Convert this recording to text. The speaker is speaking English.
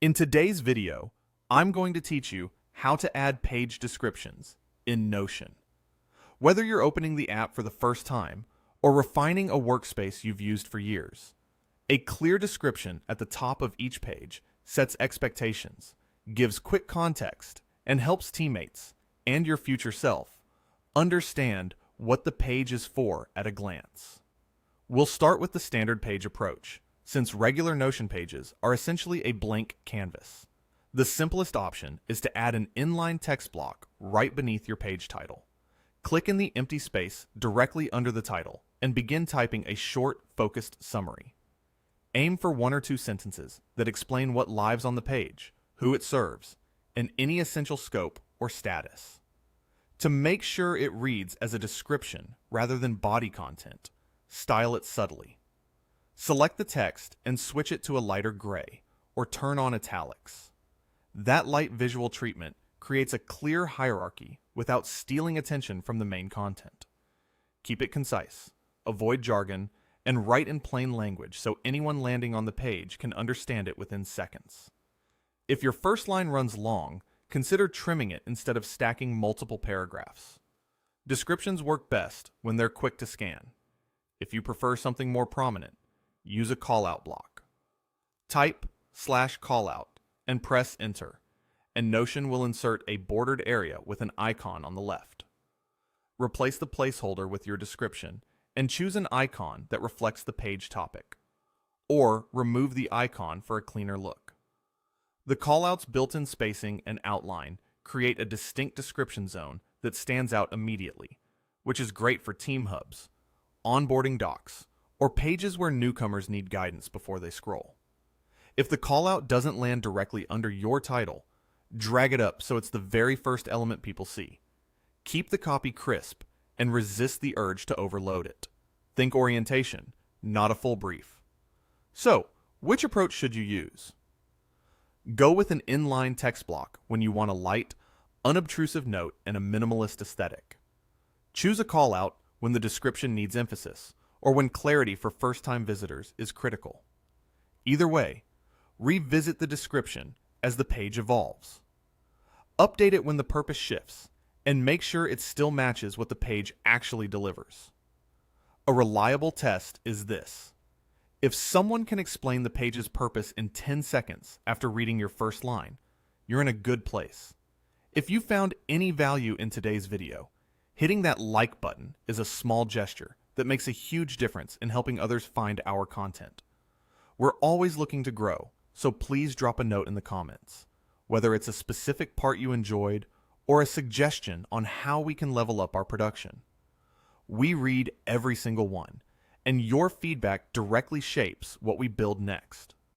In today's video, I'm going to teach you how to add page descriptions in Notion. Whether you're opening the app for the first time or refining a workspace you've used for years, a clear description at the top of each page sets expectations, gives quick context, and helps teammates and your future self understand what the page is for at a glance. We'll start with the standard page approach, since regular Notion pages are essentially a blank canvas. The simplest option is to add an inline text block right beneath your page title. Click in the empty space directly under the title and begin typing a short, focused summary. Aim for 1 or 2 sentences that explain what lives on the page, who it serves, and any essential scope or status. To make sure it reads as a description rather than body content, style it subtly. Select the text and switch it to a lighter gray, or turn on italics. That light visual treatment creates a clear hierarchy without stealing attention from the main content. Keep it concise, avoid jargon, and write in plain language so anyone landing on the page can understand it within seconds. If your first line runs long, consider trimming it instead of stacking multiple paragraphs. Descriptions work best when they're quick to scan. If you prefer something more prominent, use a callout block. Type /callout and press enter, and Notion will insert a bordered area with an icon on the left. Replace the placeholder with your description and choose an icon that reflects the page topic, or remove the icon for a cleaner look. The callout's built-in spacing and outline create a distinct description zone that stands out immediately, which is great for team hubs, onboarding docs, or pages where newcomers need guidance before they scroll. If the callout doesn't land directly under your title, drag it up so it's the very first element people see. Keep the copy crisp and resist the urge to overload it. Think orientation, not a full brief. So, which approach should you use? Go with an inline text block when you want a light, unobtrusive note and a minimalist aesthetic. Choose a callout when the description needs emphasis, or when clarity for first-time visitors is critical. Either way, revisit the description as the page evolves. Update it when the purpose shifts, and make sure it still matches what the page actually delivers. A reliable test is this. If someone can explain the page's purpose in 10 seconds after reading your first line, you're in a good place. If you found any value in today's video, hitting that like button is a small gesture that makes a huge difference in helping others find our content. We're always looking to grow, so please drop a note in the comments, whether it's a specific part you enjoyed or a suggestion on how we can level up our production. We read every single one, and your feedback directly shapes what we build next.